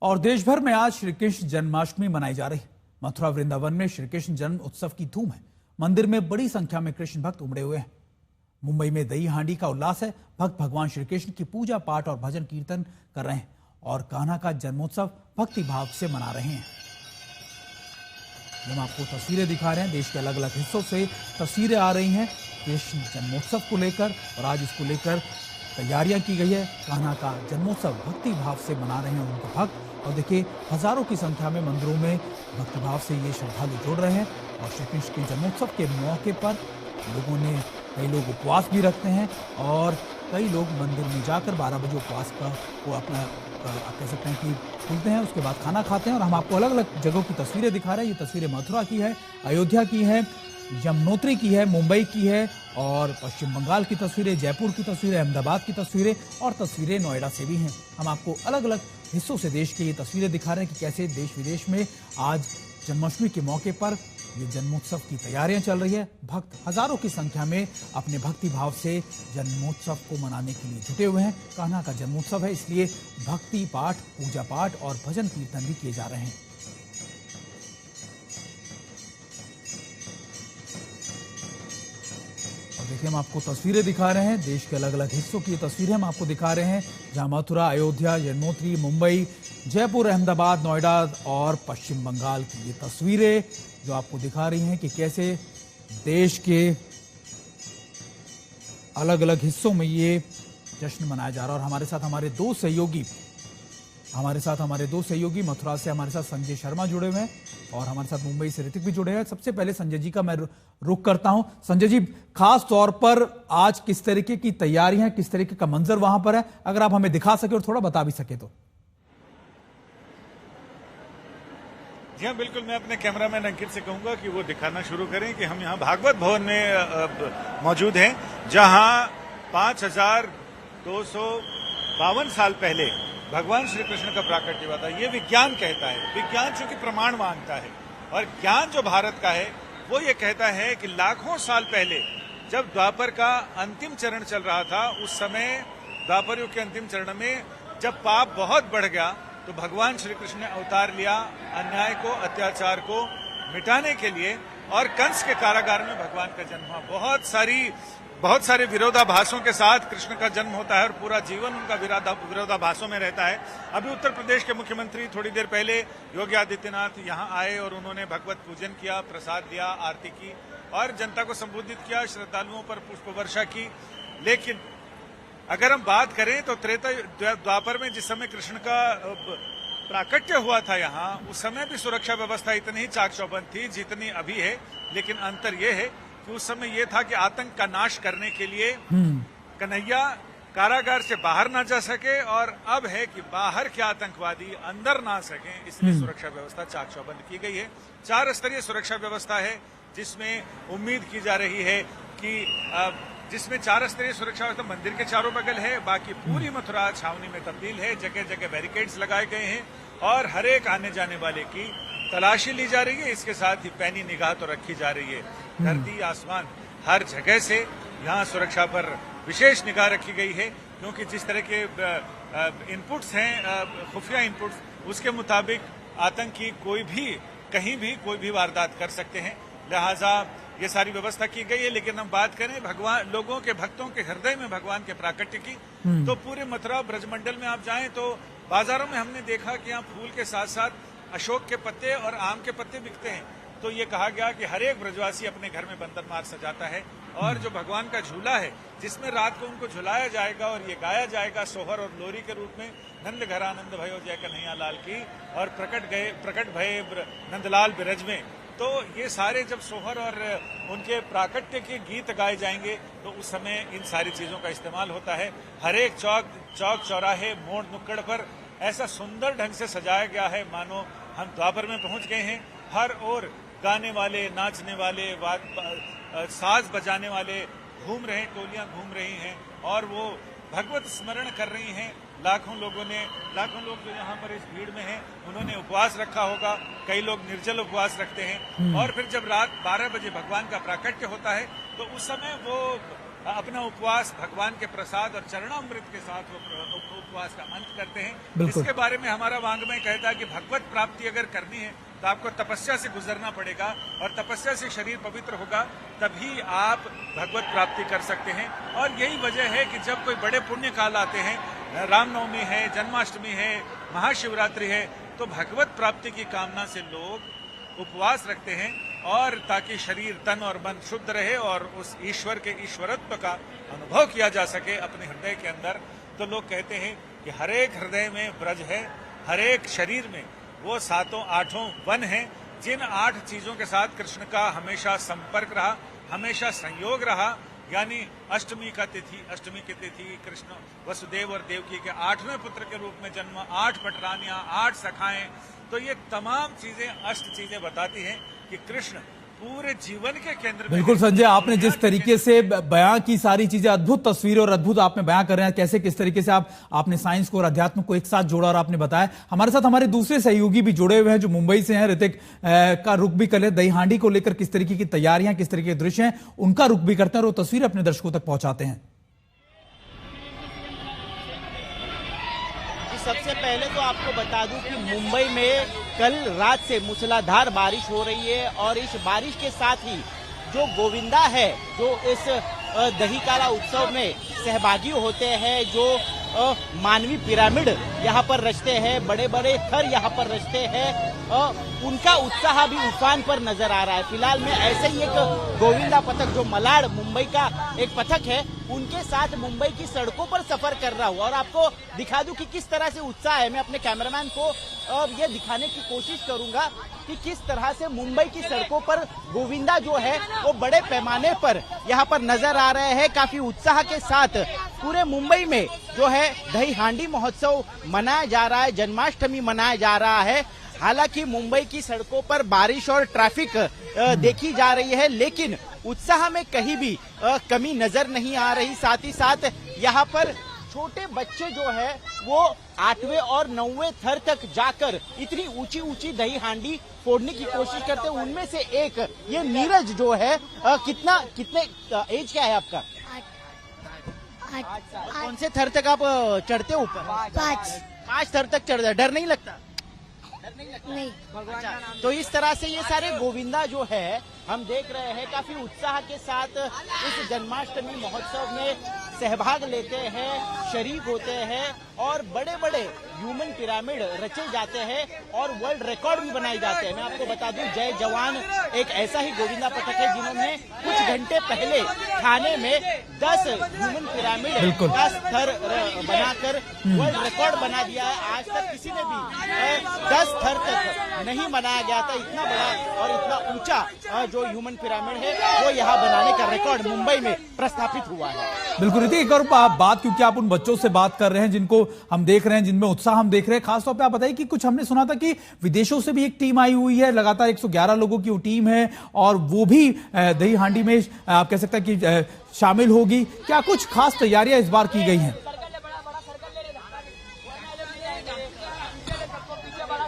और देश भर में आज श्री कृष्ण जन्माष्टमी मनाई जा रही है। मथुरा वृंदावन में श्री कृष्ण जन्म उत्सव की धूम है। मंदिर में बड़ी संख्या में कृष्ण भक्त उमड़े हुए हैं। मुंबई में दही हांडी का उल्लास है। भक्त भगवान श्री कृष्ण की पूजा पाठ और भजन कीर्तन कर रहे हैं और कान्हा का जन्मोत्सव भक्ति भाव से मना रहे हैं। हम आपको तस्वीरें दिखा रहे हैं। देश के अलग अलग हिस्सों से तस्वीरें आ रही हैं कृष्ण जन्मोत्सव को लेकर, और आज इसको लेकर तैयारियां की गई है। कान्हा का जन्मोत्सव भक्ति भाव से मना रहे हैं उनके भक्त। और देखिए, हजारों की संख्या में मंदिरों में भक्ति भाव से ये श्रद्धालु जुड़ रहे हैं। और श्री कृष्ण के जन्मोत्सव के मौके पर कई लोग उपवास भी रखते हैं और कई लोग मंदिर में जाकर 12 बजे उपवास को अपना आप कह सकते हैं कि खुलते हैं, उसके बाद खाना खाते हैं। और हम आपको अलग अलग जगहों की तस्वीरें दिखा रहे हैं। ये तस्वीरें मथुरा की है, अयोध्या की है, यमुनोत्री की है, मुंबई की है, और पश्चिम बंगाल की तस्वीरें, जयपुर की तस्वीरें, अहमदाबाद की तस्वीरें और तस्वीरें नोएडा से भी हैं। हम आपको अलग अलग हिस्सों से देश के ये तस्वीरें दिखा रहे हैं कि कैसे देश विदेश में आज जन्माष्टमी के मौके पर ये जन्मोत्सव की तैयारियां चल रही है। भक्त हजारों की संख्या में अपने भक्ति भाव से जन्मोत्सव को मनाने के लिए जुटे हुए हैं। कान्हा का जन्मोत्सव है, इसलिए भक्ति पाठ, पूजा पाठ और भजन कीर्तन भी किए जा रहे हैं। देखिए, हम आपको तस्वीरें दिखा रहे हैं। देश के अलग अलग हिस्सों की तस्वीरें हम आपको दिखा रहे हैं, जहां मथुरा, अयोध्या, यमुनोत्री, मुंबई, जयपुर, अहमदाबाद, नोएडा और पश्चिम बंगाल की ये तस्वीरें जो आपको दिखा रही हैं कि कैसे देश के अलग अलग हिस्सों में ये जश्न मनाया जा रहा है। और हमारे साथ हमारे दो सहयोगी मथुरा से हमारे साथ संजय शर्मा जुड़े हुए हैं और हमारे साथ मुंबई से ऋतिक भी जुड़े हैं। सबसे पहले संजय जी का मैं रुख करता हूं। संजय जी, खास तौर पर आज किस तरीके की तैयारी है, किस तरीके का मंजर वहां पर है, अगर आप हमें दिखा सके और थोड़ा बता भी सके तो। जी हाँ, बिल्कुल। मैं अपने कैमरामैन अंकित से कहूंगा कि वो दिखाना शुरू करें कि हम यहाँ भागवत भवन में मौजूद हैं, जहाँ 5252 साल पहले भगवान श्री कृष्ण का प्राकट्य हुआ था। ये विज्ञान कहता है, विज्ञान चूंकि प्रमाण मांगता है, और ज्ञान जो भारत का है वो ये कहता है कि लाखों साल पहले जब द्वापर का अंतिम चरण चल रहा था, उस समय द्वापर युग के अंतिम चरण में जब पाप बहुत बढ़ गया तो भगवान श्री कृष्ण ने अवतार लिया अन्याय को, अत्याचार को मिटाने के लिए, और कंस के कारागार में भगवान का जन्म हुआ। बहुत सारे विरोधाभासों के साथ कृष्ण का जन्म होता है और पूरा जीवन उनका विरोधाभासों में रहता है। अभी उत्तर प्रदेश के मुख्यमंत्री थोड़ी देर पहले योगी आदित्यनाथ यहाँ आए और उन्होंने भगवत पूजन किया, प्रसाद दिया, आरती की और जनता को संबोधित किया, श्रद्धालुओं पर पुष्प वर्षा की। लेकिन अगर हम बात करें तो त्रेता द्वापर में जिस समय कृष्ण का प्राकट्य हुआ था यहाँ, उस समय भी सुरक्षा व्यवस्था इतनी ही चाक चौबंद थी जितनी अभी है। लेकिन अंतर यह है कि उस समय यह था कि आतंक का नाश करने के लिए कन्हैया कारागार से बाहर ना जा सके, और अब है कि बाहर के आतंकवादी अंदर ना सके, इसलिए सुरक्षा व्यवस्था चाक चौबंद की गई है। 4 स्तरीय सुरक्षा व्यवस्था है, जिसमें उम्मीद की जा रही है कि जिसमें 4 स्तरीय सुरक्षा व्यवस्था मंदिर के चारों बगल है, बाकी पूरी मथुरा छावनी में तब्दील है। जगह जगह बैरिकेड्स लगाए गए हैं और हर एक आने जाने वाले की तलाशी ली जा रही है। इसके साथ ही पैनी निगाह तो रखी जा रही है। धरती आसमान हर जगह से यहाँ सुरक्षा पर विशेष निगाह रखी गई है, क्योंकि जिस तरह के इनपुट्स हैं, खुफिया इनपुट्स, उसके मुताबिक आतंकी कोई भी कहीं भी कोई भी वारदात कर सकते हैं। लिहाजा ये सारी व्यवस्था की गई है। लेकिन हम बात करें भगवान लोगों के, भक्तों के हृदय में भगवान के प्राकट्य की, तो पूरे मथुरा ब्रजमंडल में आप जाएं तो बाजारों में हमने देखा कि यहाँ फूल के साथ साथ अशोक के पत्ते और आम के पत्ते बिकते हैं। तो ये कहा गया कि हर एक ब्रजवासी अपने घर में बंदर मार सजाता है, और जो भगवान का झूला है जिसमें रात को उनको झुलाया जाएगा और ये गाया जाएगा सोहर और लोरी के रूप में, नंद घर आनंद भयो जय कन्हैया लाल की, और प्रकट भये नंदलाल बिरज में। तो ये सारे जब सोहर और उनके प्राकट्य के गीत गाए जाएंगे तो उस समय इन सारी चीजों का इस्तेमाल होता है। हर एक चौक चौराहे, मोड़ नुक्कड़ पर ऐसा सुंदर ढंग से सजाया गया है मानो हम द्वापर में पहुंच गए हैं। हर ओर गाने वाले, नाचने वाले, साज बजाने वाले घूम रहे हैं, टोलियां घूम रही हैं और वो भगवत स्मरण कर रही हैं। लाखों लोग जो यहाँ पर इस भीड़ में हैं, उन्होंने उपवास रखा होगा। कई लोग निर्जल उपवास रखते हैं। और फिर जब रात 12 बजे भगवान का प्राकट्य होता है तो उस समय वो अपना उपवास भगवान के प्रसाद और चरणामृत के साथ वो उपवास का अंत करते हैं। बिल्कुल। इसके बारे में हमारा वांग्मय कहता है कि भगवत प्राप्ति अगर करनी है तो आपको तपस्या से गुजरना पड़ेगा और तपस्या से शरीर पवित्र होगा, तभी आप भगवत प्राप्ति कर सकते हैं। और यही वजह है कि जब कोई बड़े पुण्य काल आते हैं, रामनवमी है, जन्माष्टमी है, महाशिवरात्रि है, तो भगवत प्राप्ति की कामना से लोग उपवास रखते हैं और ताकि शरीर, तन और मन शुद्ध रहे और उस ईश्वर के ईश्वरत्व का अनुभव किया जा सके अपने हृदय के अंदर। तो लोग कहते हैं कि हर एक हृदय में ब्रज है, हर एक शरीर में वो 7-8 वन हैं, जिन 8 चीजों के साथ कृष्ण का हमेशा संपर्क रहा, हमेशा संयोग रहा। यानी अष्टमी की तिथि कृष्ण वसुदेव और देवकी के 8वें पुत्र के रूप में जन्म, 8 पटरानियां, 8 सखाएं। तो ये तमाम चीजें, अष्ट चीजें बताती हैं कि कृष्ण पूरे जीवन के केंद्र में। बिल्कुल संजय, आपने जिस तरीके से बयां की सारी चीजें, अद्भुत तस्वीरें और अद्भुत आपने बयां कर रहे हैं, कैसे किस तरीके से आपने साइंस को और अध्यात्म को एक साथ जोड़ा और आपने बताया। हमारे साथ हमारे दूसरे सहयोगी भी जुड़े हुए हैं जो मुंबई से हैं। ऋतिक का रुख भी कर ले, दही हांडी को लेकर किस तरीके की तैयारियां, किस तरीके के दृश्य हैं, उनका रुख भी करते हैं और वो तस्वीर अपने दर्शकों तक पहुंचाते हैं। सबसे पहले तो आपको बता दूं कि मुंबई में कल रात से मूसलाधार बारिश हो रही है और इस बारिश के साथ ही जो गोविंदा है, जो इस दही काला उत्सव में सहभागी होते हैं, जो मानवीय पिरामिड यहाँ पर रचते हैं, बड़े बड़े थर यहाँ पर रचते हैं, उनका उत्साह भी उफान पर नजर आ रहा है। फिलहाल में ऐसे ही एक गोविंदा पथक, जो मलाड मुंबई का एक पथक है, उनके साथ मुंबई की सड़कों पर सफर कर रहा हूँ और आपको दिखा दूं कि किस तरह से उत्साह है। मैं अपने कैमरामैन को ये दिखाने की कोशिश करूंगा कि किस तरह से मुंबई की सड़कों पर गोविंदा जो है वो बड़े पैमाने पर यहाँ पर नजर आ रहे हैं। काफी उत्साह के साथ पूरे मुंबई में जो है दही हांडी महोत्सव मनाया जा रहा है, जन्माष्टमी मनाया जा रहा है। हालांकि मुंबई की सड़कों पर बारिश और ट्रैफिक देखी जा रही है, लेकिन उत्साह में कहीं भी कमी नजर नहीं आ रही। साथ ही साथ यहाँ पर छोटे बच्चे जो है वो 8वें और 9वें थर तक जाकर इतनी ऊंची ऊंची दही हांडी फोड़ने की कोशिश करते हैं। उनमें से एक ये नीरज जो है, कितने एज क्या है आपका? 8 साल। कौन से थर तक आप चढ़ते हो ऊपर? 5 थर तक चढ़, डर नहीं लगता? नहीं। अच्छा, तो इस तरह से ये सारे गोविंदा जो है हम देख रहे हैं काफी उत्साह के साथ इस जन्माष्टमी महोत्सव में सहभाग लेते हैं, शरीक होते हैं और बड़े बड़े ह्यूमन पिरामिड रचे जाते हैं और वर्ल्ड रिकॉर्ड भी बनाए जाते हैं। मैं आपको बता दूं, जय जवान एक ऐसा ही गोविंदा पथक है जिन्होंने कुछ घंटे पहले थाने में 10 ह्यूमन पिरामिड का स्तर बनाकर वर्ल्ड रिकॉर्ड बना दिया है। आज तक किसी ने भी 10 थर तक नहीं बनाया गया था। इतना बड़ा और इतना ऊंचा जो ह्यूमन पिरामिड है वो यहाँ बनाने का रिकॉर्ड मुंबई में प्रस्थापित हुआ है। बिल्कुल ऋतिक, एक और बात, क्योंकि आप उन बच्चों से बात कर रहे हैं जिनको हम देख रहे हैं, जिनमें उत्साह हम देख रहे हैं, खासतौर पे आप बताइए कि कुछ हमने सुना था कि विदेशों से भी एक टीम आई हुई है, लगातार 111 लोगों की वो टीम है और वो भी दही हांडी में आप कह सकते हैं कि शामिल होगी। क्या कुछ खास तैयारियां इस बार की गई हैं?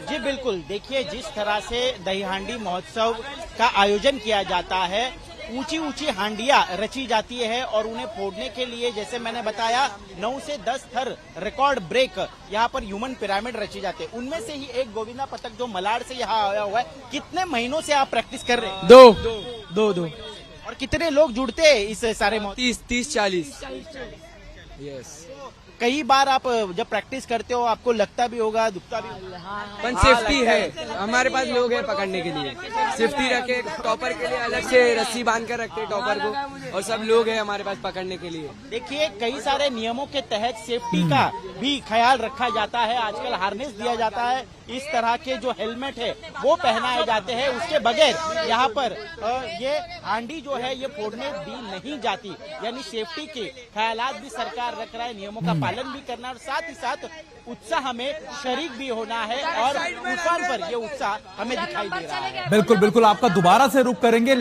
जी बिल्कुल, देखिए जिस तरह से दही हांडी महोत्सव का आयोजन किया जाता है, ऊंची ऊंची हांडियां रची जाती है और उन्हें फोड़ने के लिए, जैसे मैंने बताया, 9 से 10 थर रिकॉर्ड ब्रेक यहाँ पर ह्यूमन पिरामिड रची जाते हैं। उनमें से ही एक गोविंदा पथक जो मलाड से यहाँ आया हुआ है। कितने महीनों से आप प्रैक्टिस कर रहे हैं? दो। और कितने लोग जुड़ते हैं इस सारे? 30-40। यस। कई बार आप जब प्रैक्टिस करते हो आपको लगता भी होगा, दुखता भी होगा। पर सेफ्टी है, हमारे पास लोग हैं पकड़ने के लिए, सेफ्टी रखे। टॉपर के लिए अलग से रस्सी बांध कर रखते हैं टॉपर को, और सब लोग हैं हमारे पास पकड़ने के लिए। देखिए कई सारे नियमों के तहत सेफ्टी का भी ख्याल रखा जाता है। आजकल हार्नेस दिया जाता है, इस तरह के जो हेलमेट है वो पहनाए जाते हैं। उसके बगैर यहाँ पर ये हांडी जो है ये फोड़ने दी नहीं जाती। यानी सेफ्टी के ख्यालात भी सरकार रख रहा है, नियमों का पालन भी करना और साथ ही साथ उत्साह में शरीक भी होना है और उफान पर ये उत्साह हमें दिखाई दे रहा है। बिल्कुल बिल्कुल, आपका दोबारा से रुख करेंगे।